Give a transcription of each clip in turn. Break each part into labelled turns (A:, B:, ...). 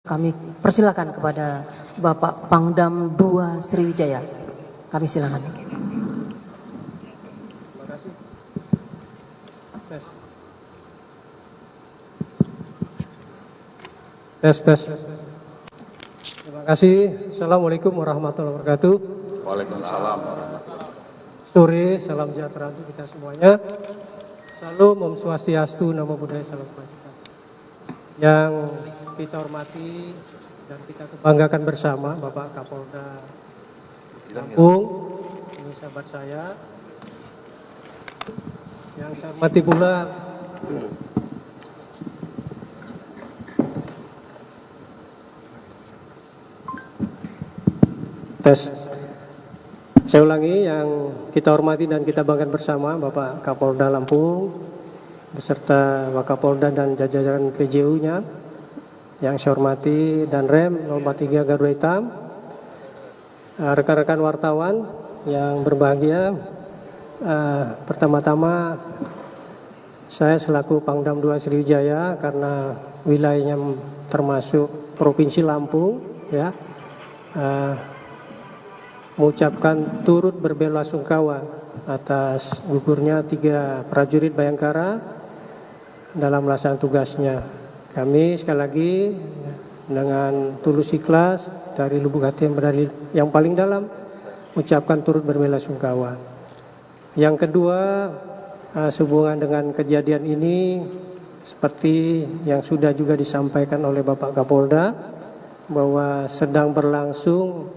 A: Kami persilakan kepada Bapak Pangdam 2 Sriwijaya. Kami silakan.
B: Tes. Terima kasih. Assalamualaikum warahmatullahi wabarakatuh.
C: Waalaikumsalam warahmatullahi wabarakatuh.
B: Sore, salam sejahtera untuk kita semuanya. Salam Om Swastiastu, Namo Buddhaya, salam kebajikan. Yang kita hormati dan kita kebanggakan bersama Bapak Kapolda Lampung, ini sahabat saya. Yang saya hormati pula tes. Saya ulangi, yang kita hormati dan kita banggakan bersama Bapak Kapolda Lampung beserta Wakapolda dan jajaran PJU-nya, yang saya hormati dan Rem 03 Garuda Hitam, rekan-rekan wartawan yang berbahagia. Pertama-tama saya selaku Pangdam 2 Sriwijaya, karena wilayahnya termasuk Provinsi Lampung, ya, mengucapkan turut berbelasungkawa atas gugurnya 3 prajurit Bayangkara dalam melaksanakan tugasnya. Kami sekali lagi dengan tulus ikhlas dari lubuk hati yang paling dalam ucapkan turut berbelasungkawa. Yang kedua, sehubungan dengan kejadian ini, seperti yang sudah juga disampaikan oleh Bapak Kapolda, bahwa sedang berlangsung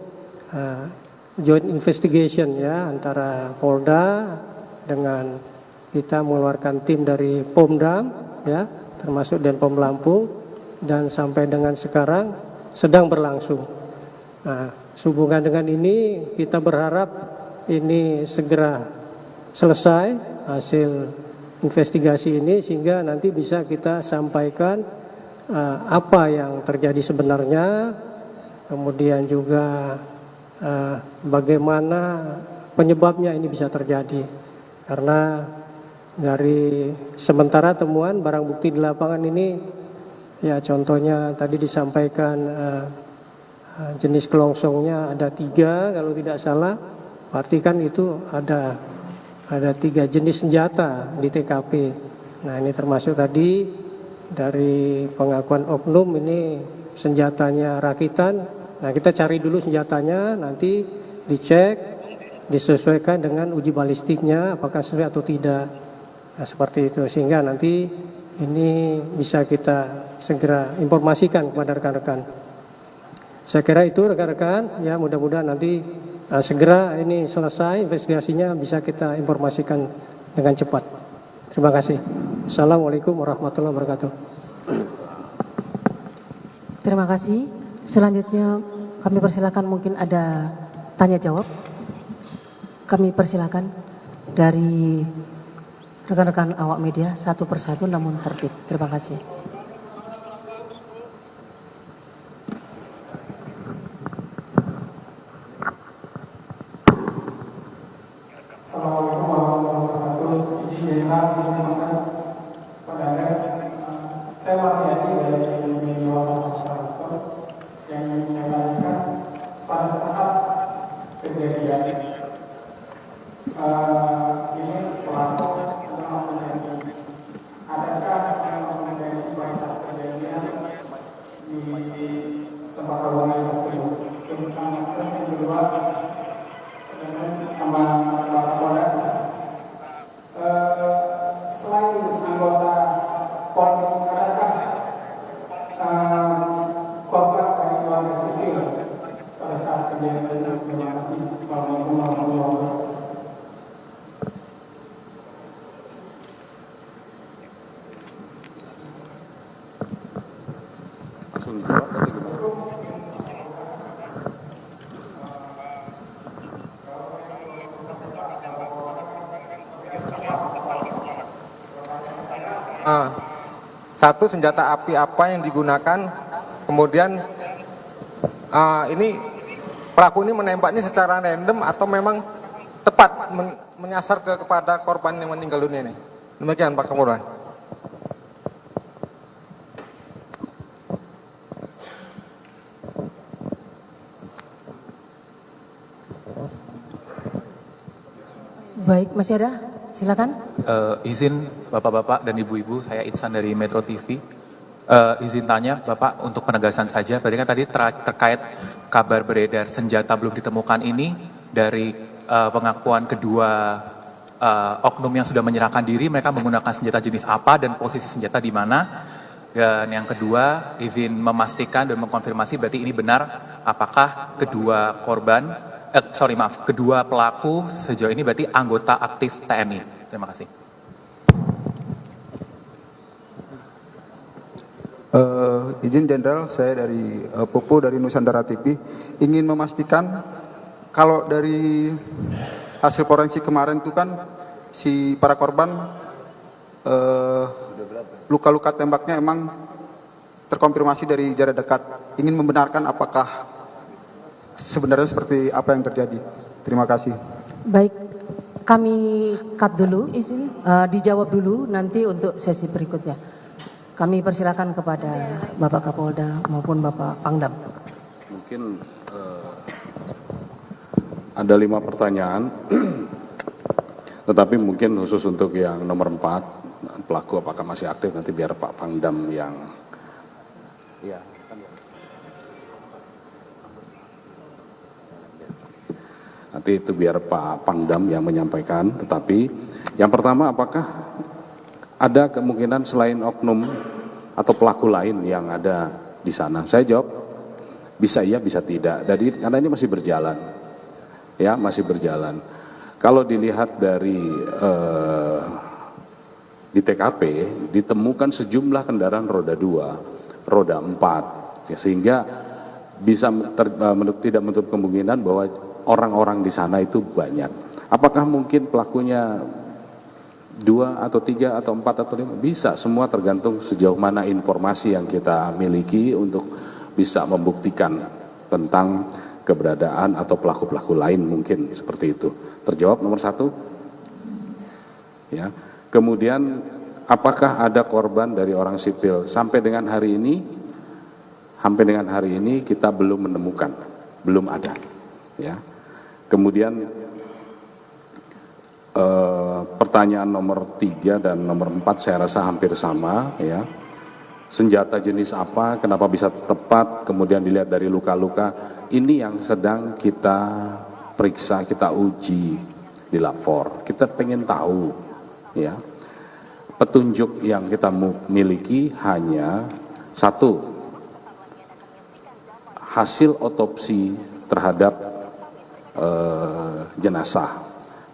B: joint investigation, ya, antara Polda dengan kita mengeluarkan tim dari Pomdam, ya, termasuk Denpom Lampung, dan sampai dengan sekarang sedang berlangsung. Nah, sehubungan dengan ini kita berharap ini segera selesai hasil investigasi ini, sehingga nanti bisa kita sampaikan apa yang terjadi sebenarnya, kemudian juga bagaimana penyebabnya ini bisa terjadi. Karena dari sementara temuan barang bukti di lapangan ini, ya, contohnya tadi disampaikan jenis kelongsongnya ada 3 kalau tidak salah, berarti kan itu ada 3 jenis senjata di TKP. Nah, ini termasuk tadi dari pengakuan oknum ini senjatanya rakitan. Nah, kita cari dulu senjatanya, nanti dicek, disesuaikan dengan uji balistiknya apakah sesuai atau tidak. Nah, seperti itu, sehingga nanti ini bisa kita segera informasikan kepada rekan-rekan. Saya kira itu rekan-rekan, ya, mudah-mudahan nanti segera ini selesai investigasinya, bisa kita informasikan dengan cepat. Terima kasih. Assalamualaikum warahmatullahi wabarakatuh.
A: Terima kasih. Selanjutnya kami persilakan, mungkin ada tanya jawab. Kami persilakan dari rekan-rekan awak media satu persatu namun tertib. Terima kasih.
D: Assalamualaikum warahmatullahi wabarakatuh. Izin saya Mardiani dari media yang menyampaikan pada saat kejadian ini pelaku telah menjadi, adakah yang menjadi pada saat kejadian di tempat kawangan tersebut. Terus yang kedua, sama Bapak Kapolda, selain anggota Polri, adakah korban dari keluarga sipil pada saat kejadian tersebut? Terima kasih. Assalamualaikum warahmatullahi wabarakatuh.
C: Langsung dijawab tadi gimana?
E: Satu, senjata api apa yang digunakan, kemudian ini pelaku ini menembak ini secara random atau memang tepat menyasar kepada korban yang meninggal dunia ini. Demikian Pak Kapolda.
A: Baik, masih ada? Silakan.
F: Izin Bapak-Bapak dan Ibu-Ibu, saya Itsan dari Metro TV. Izin tanya Bapak untuk penegasan saja, berarti kan tadi terkait kabar beredar senjata belum ditemukan ini dari pengakuan kedua oknum yang sudah menyerahkan diri, mereka menggunakan senjata jenis apa dan posisi senjata di mana. Dan yang kedua, izin memastikan dan mengkonfirmasi berarti ini benar, apakah kedua kedua pelaku sejauh ini berarti anggota aktif TNI. Terima kasih.
G: Izin Jenderal, saya dari Popo dari Nusantara TV, ingin memastikan kalau dari hasil forensik kemarin itu kan si para korban luka-luka tembaknya emang terkonfirmasi dari jarak dekat. Ingin membenarkan apakah sebenarnya seperti apa yang terjadi. Terima kasih.
A: Baik, kami cut dulu, dijawab dulu nanti untuk sesi berikutnya. Kami persilakan kepada Bapak Kapolda maupun Bapak Pangdam.
C: Mungkin ada 5 pertanyaan, tetapi mungkin khusus untuk yang nomor 4, pelaku apakah masih aktif, nanti biar Pak Pangdam yang... Ya. Nanti itu biar Pak Pangdam yang menyampaikan, tetapi yang pertama apakah ada kemungkinan selain oknum atau pelaku lain yang ada di sana? Saya jawab, bisa iya, bisa tidak. Jadi karena ini masih berjalan, ya masih berjalan. Kalau dilihat dari di TKP ditemukan sejumlah kendaraan roda 2, roda 4, ya, sehingga bisa tidak menutup kemungkinan bahwa orang-orang di sana itu banyak. Apakah mungkin pelakunya 2 atau 3 atau 4 atau 5? Bisa, semua tergantung sejauh mana informasi yang kita miliki untuk bisa membuktikan tentang keberadaan atau pelaku-pelaku lain, mungkin seperti itu. Terjawab nomor 1. Ya. Kemudian apakah ada korban dari orang sipil? Sampai dengan hari ini kita belum menemukan, belum ada. Ya. Kemudian pertanyaan nomor 3 dan nomor 4 saya rasa hampir sama, ya. Senjata jenis apa, kenapa bisa tepat, kemudian dilihat dari luka-luka, ini yang sedang kita periksa, kita uji di lapor. Kita pengen tahu, ya. Petunjuk yang kita miliki hanya 1, hasil otopsi terhadap jenazah,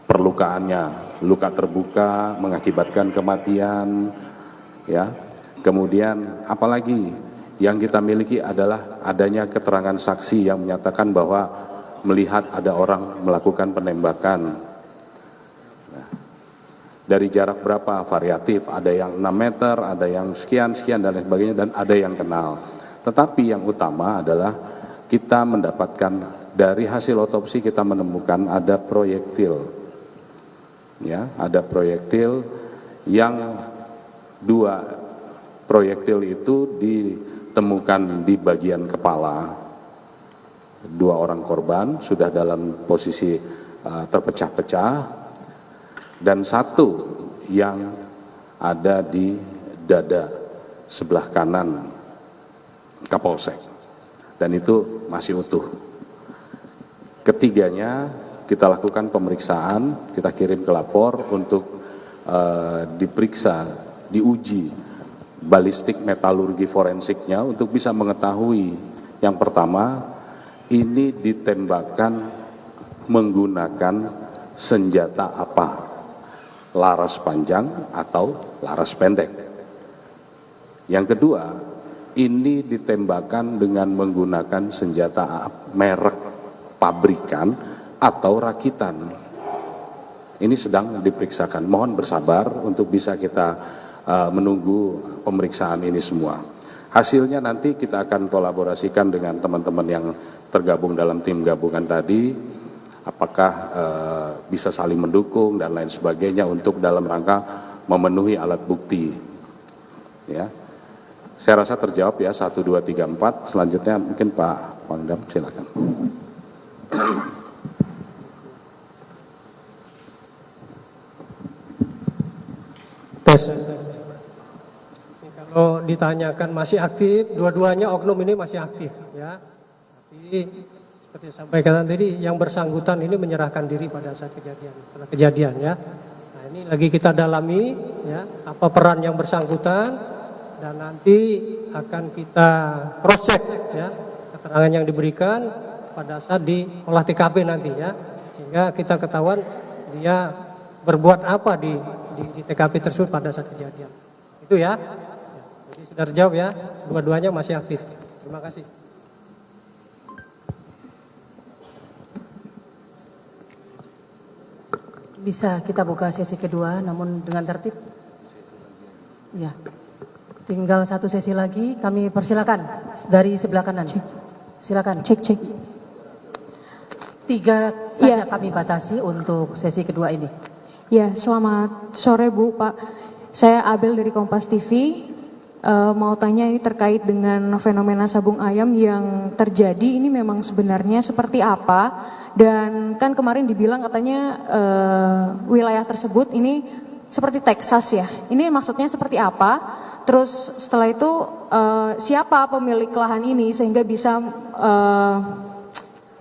C: perlukaannya, luka terbuka mengakibatkan kematian, ya. Kemudian apalagi yang kita miliki adalah adanya keterangan saksi yang menyatakan bahwa melihat ada orang melakukan penembakan. Nah, dari jarak berapa variatif, ada yang 6 meter, ada yang sekian dan lain sebagainya, dan ada yang kenal. Tetapi yang utama adalah kita mendapatkan dari hasil otopsi, kita menemukan ada proyektil, ya, ada proyektil yang 2 proyektil itu ditemukan di bagian kepala 2 orang korban sudah dalam posisi terpecah-pecah, dan 1 yang ada di dada sebelah kanan Kapolsek, dan itu masih utuh. Ketiganya kita lakukan pemeriksaan, kita kirim ke lapor untuk diperiksa, diuji balistik metalurgi forensiknya untuk bisa mengetahui, yang pertama, ini ditembakkan menggunakan senjata apa, laras panjang atau laras pendek. Yang kedua, ini ditembakkan dengan menggunakan senjata merek pabrikan atau rakitan. Ini sedang diperiksakan. Mohon bersabar untuk bisa kita menunggu pemeriksaan ini semua. Hasilnya nanti kita akan kolaborasikan dengan teman-teman yang tergabung dalam tim gabungan tadi, apakah bisa saling mendukung dan lain sebagainya untuk dalam rangka memenuhi alat bukti. Ya, saya rasa terjawab ya, 1, 2, 3, 4. Selanjutnya mungkin Pak Pangdam, silakan.
B: Kalau ditanyakan masih aktif, dua-duanya oknum ini masih aktif, ya. Tapi seperti sampaikan tadi, yang bersangkutan ini menyerahkan diri pada saat kejadian, ya. Nah, ini lagi kita dalami, ya, apa peran yang bersangkutan, dan nanti akan kita cross check, ya, keterangan yang diberikan pada saat di olah TKP nanti, ya, sehingga kita ketahuan dia berbuat apa di TKP tersebut pada saat kejadian. Itu ya. Jadi sudah terjawab ya, dua-duanya masih aktif. Terima kasih.
A: Bisa kita buka sesi kedua, namun dengan tertib. Ya, tinggal satu sesi lagi. Kami persilakan dari sebelah kanan. Silakan.
H: Cek.
A: 3 saja kami batasi untuk sesi kedua ini.
H: Ya, selamat sore Bu, Pak. Saya Abel dari Kompas TV. Mau tanya ini terkait dengan fenomena sabung ayam yang terjadi, ini memang sebenarnya seperti apa? Dan kan kemarin dibilang katanya wilayah tersebut ini seperti Texas ya. Ini maksudnya seperti apa? Terus setelah itu siapa pemilik lahan ini sehingga bisa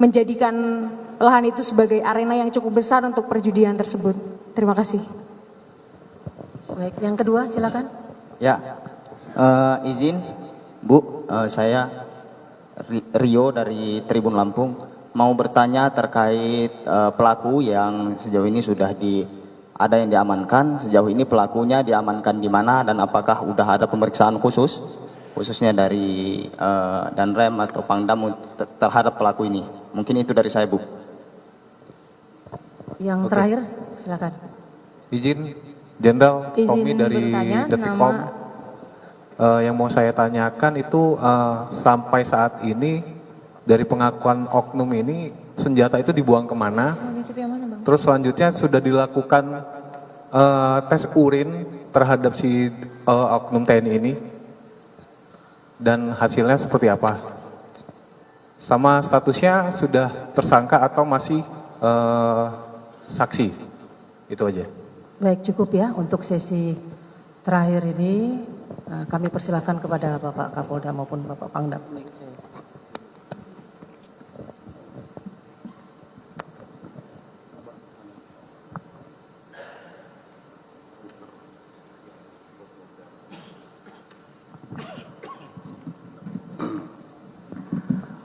H: menjadikan lahan itu sebagai arena yang cukup besar untuk perjudian tersebut? Terima kasih.
A: Baik, yang kedua silakan.
I: Ya, izin Bu, saya Rio dari Tribun Lampung mau bertanya terkait pelaku yang sejauh ini sudah ada yang diamankan. Sejauh ini pelakunya diamankan di mana dan apakah sudah ada pemeriksaan khususnya dari Danrem atau Pangdam terhadap pelaku ini? Mungkin itu dari saya Bu.
A: Yang terakhir silakan.
F: Izin Jenderal Tommy dari
H: bertanya,
F: Detikcom. Yang mau saya tanyakan itu sampai saat ini dari pengakuan oknum ini senjata itu dibuang kemana? Terus selanjutnya sudah dilakukan tes urin terhadap si oknum TNI ini dan hasilnya seperti apa? Sama statusnya sudah tersangka atau masih saksi? Itu aja.
A: Baik, cukup ya untuk sesi terakhir ini. Kami persilakan kepada Bapak Kapolda maupun Bapak Pangdam.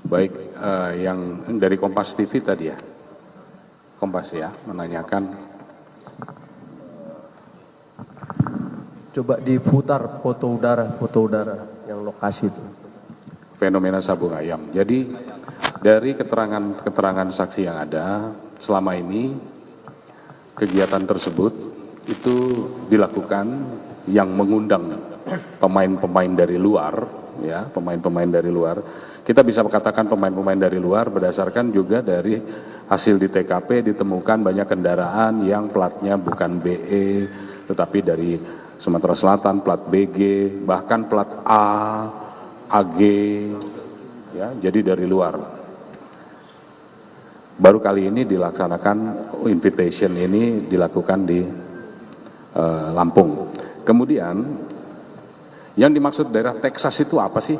C: Baik, yang dari Kompas TV tadi ya, Kompas ya, menanyakan.
J: Coba diputar foto udara yang lokasi itu.
C: Fenomena sabung ayam. Jadi dari keterangan saksi yang ada selama ini kegiatan tersebut itu dilakukan yang mengundang pemain-pemain dari luar, ya, pemain-pemain dari luar. Kita bisa katakan pemain-pemain dari luar berdasarkan juga dari hasil di TKP ditemukan banyak kendaraan yang platnya bukan BE tetapi dari Sumatera Selatan, plat BG, bahkan plat A, AG, ya, jadi dari luar. Baru kali ini dilaksanakan invitation ini dilakukan di Lampung. Kemudian yang dimaksud daerah Texas itu apa sih?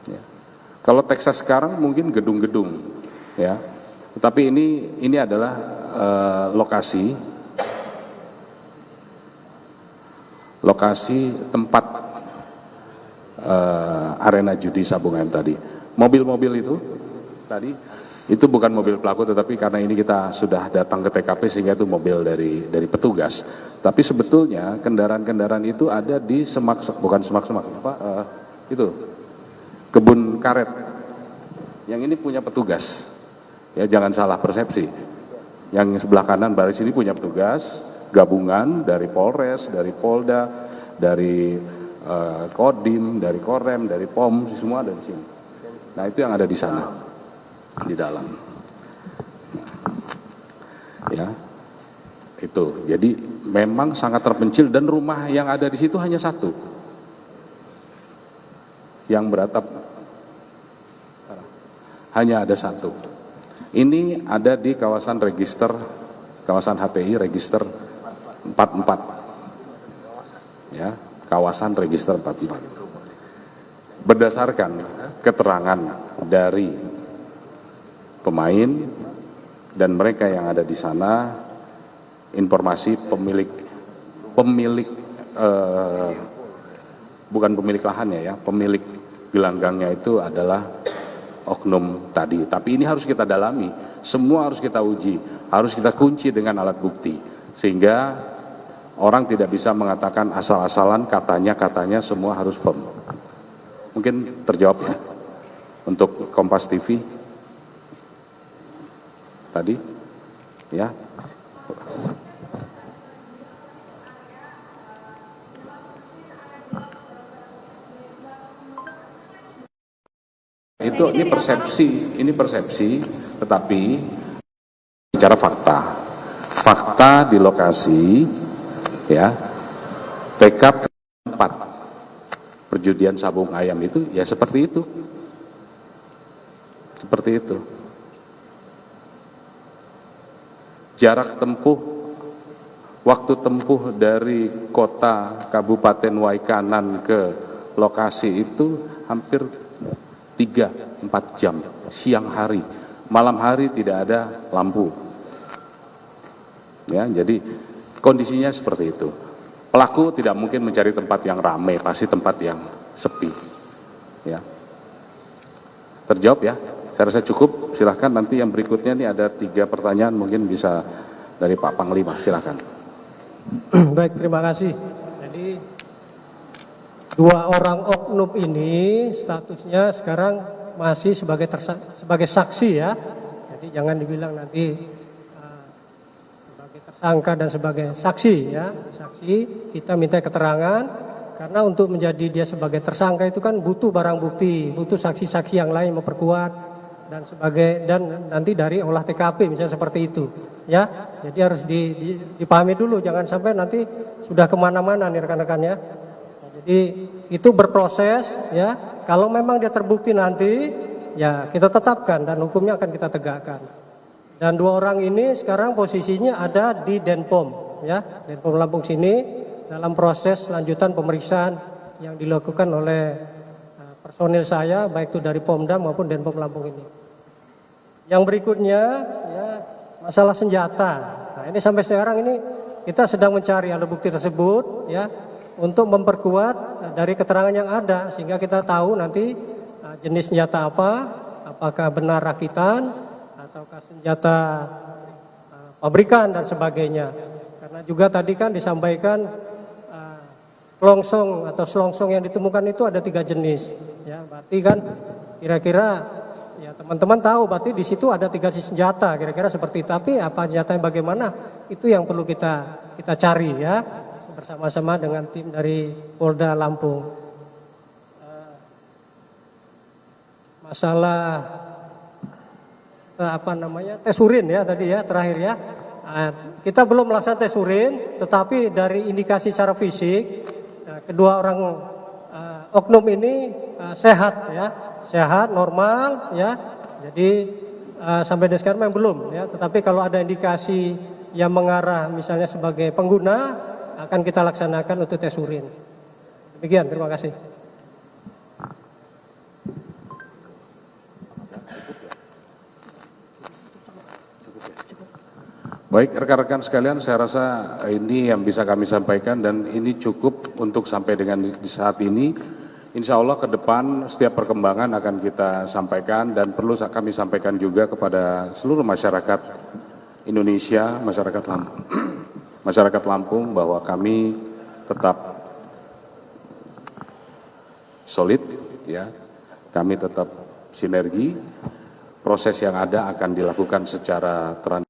C: Ya. Kalau Texas sekarang mungkin gedung-gedung, ya. Tetapi ini adalah lokasi tempat arena judi sabung ayam tadi. Mobil-mobil itu tadi itu bukan mobil pelaku, tetapi karena ini kita sudah datang ke TKP sehingga itu mobil dari petugas. Tapi sebetulnya kendaraan-kendaraan itu ada di itu kebun karet. Yang ini punya petugas. Ya, jangan salah persepsi. Yang sebelah kanan baris ini punya petugas gabungan dari Polres, dari Polda, dari Kodim, dari Korem, dari POM, semua ada di sini. Nah, itu yang ada di sana, di dalam. Ya, itu. Jadi memang sangat terpencil dan rumah yang ada di situ hanya satu, yang beratap hanya ada satu. Ini ada di kawasan register, kawasan HTI register 44. Ya, kawasan register 44. Berdasarkan keterangan dari pemain dan mereka yang ada di sana, informasi bukan pemilik lahannya ya, pemilik gelanggangnya itu adalah oknum tadi. Tapi ini harus kita dalami, semua harus kita uji, harus kita kunci dengan alat bukti, sehingga orang tidak bisa mengatakan asal-asalan, katanya semua harus firm. Mungkin terjawab ya untuk Kompas TV tadi ya. Ini persepsi, tetapi bicara fakta di lokasi ya, TKP tempat perjudian sabung ayam itu ya seperti itu, jarak tempuh, waktu tempuh dari kota Kabupaten Waikanan ke lokasi itu hampir 3-4 jam, siang hari, malam hari tidak ada lampu. Ya, jadi kondisinya seperti itu. Pelaku tidak mungkin mencari tempat yang ramai, pasti tempat yang sepi. Ya. Terjawab ya? Saya rasa cukup. Silahkan nanti yang berikutnya nih ada 3 pertanyaan, mungkin bisa dari Pak Panglima. Silahkan.
B: Baik, terima kasih. Jadi 2 orang oknum ini statusnya sekarang masih sebagai saksi ya. Jadi jangan dibilang nanti sebagai tersangka dan sebagai saksi ya. Saksi kita minta keterangan karena untuk menjadi dia sebagai tersangka itu kan butuh barang bukti, butuh saksi-saksi yang lain memperkuat dan nanti dari olah TKP misalnya seperti itu ya. Jadi harus dipahami dulu, jangan sampai nanti sudah kemana-mana nih rekan-rekan ya. Jadi itu berproses ya, kalau memang dia terbukti nanti ya kita tetapkan dan hukumnya akan kita tegakkan. Dan 2 orang ini sekarang posisinya ada di Denpom ya, Denpom Lampung sini dalam proses lanjutan pemeriksaan yang dilakukan oleh personil saya baik itu dari Pomdam maupun Denpom Lampung ini. Yang berikutnya ya masalah senjata. Nah, ini sampai sekarang ini kita sedang mencari alat bukti tersebut ya, untuk memperkuat dari keterangan yang ada sehingga kita tahu nanti jenis senjata apa, apakah benar rakitan ataukah senjata pabrikan dan sebagainya. Karena juga tadi kan disampaikan kelongsong atau selongsong yang ditemukan itu ada 3 jenis ya, berarti kan kira-kira ya teman-teman tahu berarti di situ ada 3 jenis senjata kira-kira seperti itu. Tapi apa senjata yang bagaimana itu yang perlu kita cari ya, bersama-sama dengan tim dari Polda Lampung. Masalah tes urin ya tadi ya terakhir ya. Kita belum melaksanakan tes urin, tetapi dari indikasi secara fisik kedua orang oknum ini sehat ya, sehat normal ya. Jadi sampai sekarang memang belum ya, tetapi kalau ada indikasi yang mengarah misalnya sebagai pengguna akan kita laksanakan untuk tes urin. Demikian, terima kasih.
C: Baik, rekan-rekan sekalian, saya rasa ini yang bisa kami sampaikan dan ini cukup untuk sampai dengan di saat ini. Insya Allah ke depan setiap perkembangan akan kita sampaikan dan perlu kami sampaikan juga kepada seluruh masyarakat Indonesia, masyarakat Lampung bahwa kami tetap solid ya, kami tetap sinergi, proses yang ada akan dilakukan secara transparan.